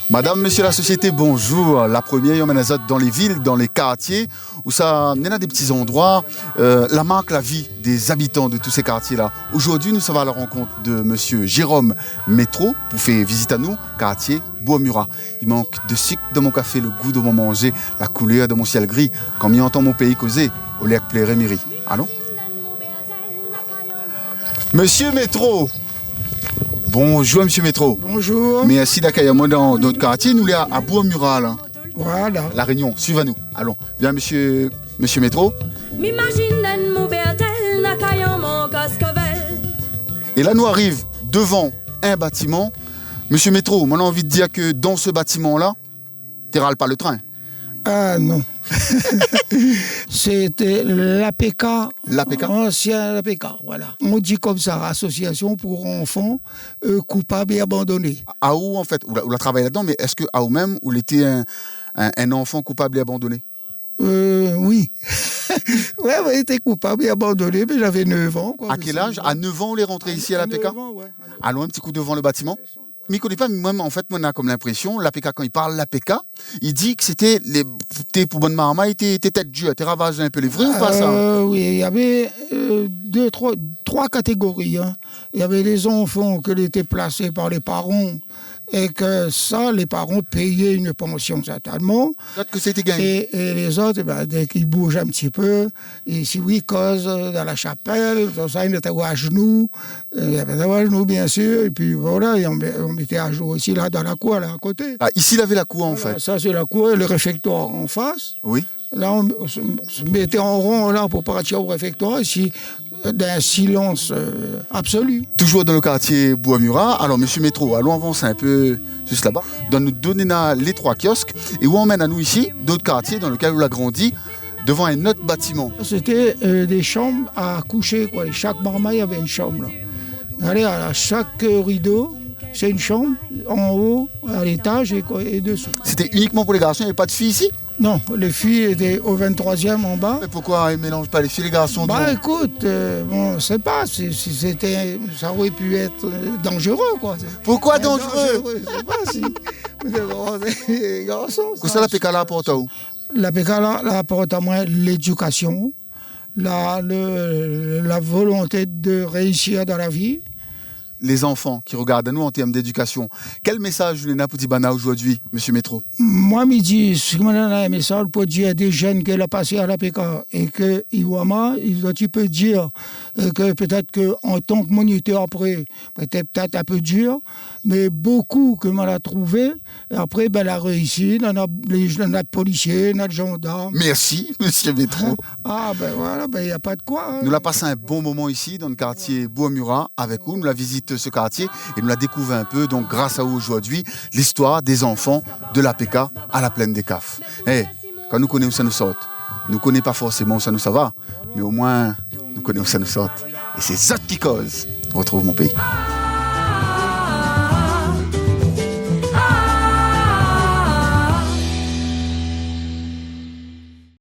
Madame, monsieur la société, bonjour. La première, on mène dans les villes, dans les quartiers, où ça mène à des petits endroits, la marque la vie des habitants de tous ces quartiers-là. Aujourd'hui, nous sommes à la rencontre de monsieur Jérôme Métro, pour faire visite à nous, quartier Bois-Murat. Il manque de sucre dans mon café, le goût de mon manger, la couleur de mon ciel gris, quand m'y entend mon pays causer, au lieu de plairait mairie. Allô? Monsieur Métro! Bonjour, monsieur Métro. Bonjour. Merci d'accueillir moi dans notre quartier. Nous, là, à Bois-Murat, là. Voilà. La Réunion, suivez-nous. Allons. Bien, monsieur Métro. Et là, nous arrivons devant un bâtiment. Monsieur Métro, moi, on a envie de dire que dans ce bâtiment-là, tu râles pas le train. Ah non. C'était l'APK. L'APK? Ancien APK, voilà. On dit comme ça, Association pour enfants coupables et abandonnés. À où, en fait, où la travaille là-dedans, mais est-ce que à où même, où il était un enfant coupable et abandonné? Oui. Ouais, il était coupable et abandonné, mais j'avais 9 ans. Quoi, à quel âge? À 9 ans, on est rentré ici à l'APK? 9 ans, ouais. Allons un petit coup devant le bâtiment. Mais il ne connaît pas, moi, en fait, moi, on a comme l'impression, l'APK, quand il parle l'APK, il dit que c'était, pour bonne marma, il était tête dure, il était ravagé un peu les vrais ou pas ça? Oui, il y avait trois catégories. Hein. Il y avait les enfants qui étaient placés par les parents et que ça, les parents payaient une pension certainement. Peut-être que c'était gagné. Et les autres, dès qu'ils bougent un petit peu, ici, oui, cause dans la chapelle, tout ça, ils étaient à genoux. Il y avait à genoux, bien sûr. Et puis voilà, et on mettait à jour aussi là, dans la cour, là, à côté. Ah, ici, il avait la cour, en fait. Ça, c'est la cour et le réfectoire en face. Oui. Là, on se mettait en rond là, pour partir au réfectoire, ici, d'un silence absolu. Toujours dans le quartier Bois-Murat. Alors, monsieur Métro, allons avancer un peu juste là-bas. Dans nous donner les 3 kiosques. Et où on mène à nous ici, d'autres quartiers dans lesquels on a grandi, devant un autre bâtiment. C'était des chambres à coucher, quoi. Chaque marmaille avait une chambre. Là. Allez, à chaque rideau, c'est une chambre, en haut, à l'étage et dessous. C'était uniquement pour les garçons, il n'y avait pas de filles ici? Non, les filles étaient au 23e en bas. Mais pourquoi ils ne mélangent pas les filles et les garçons? Écoute, bon, je sais pas, ça aurait pu être dangereux, quoi. Pourquoi dangereux? Je sais pas si... les garçons... Que ça, la PK là apporte à où? La PK là apporte à moi l'éducation, la volonté de réussir dans la vie. Les enfants qui regardent à nous en termes d'éducation. Quel message vous avez pour Tibana aujourd'hui, monsieur Métro? Moi, je dis, si on a un message pour dire à des jeunes qui ont passé à l'APK et que Iwama, tu peux dire que peut-être qu'en tant que moniteur après, peut-être un peu dur, mais beaucoup que m'en a trouvé, après, la réussite, notre policier, notre gendarme. Merci, monsieur Métro. Ah, voilà, il n'y a pas de quoi. Hein. Nous l'avons passé un bon moment ici, dans le quartier Bois-Murat, avec vous. Nous la visité ce quartier et nous la découvert un peu, donc grâce à vous aujourd'hui, l'histoire des enfants de l'APK à la plaine des CAF. Quand nous connaissons où ça nous sort, nous ne connaissons pas forcément où ça nous ça va, mais au moins, nous connaissons où ça nous sort. Et c'est ça qui cause. Retrouve mon pays.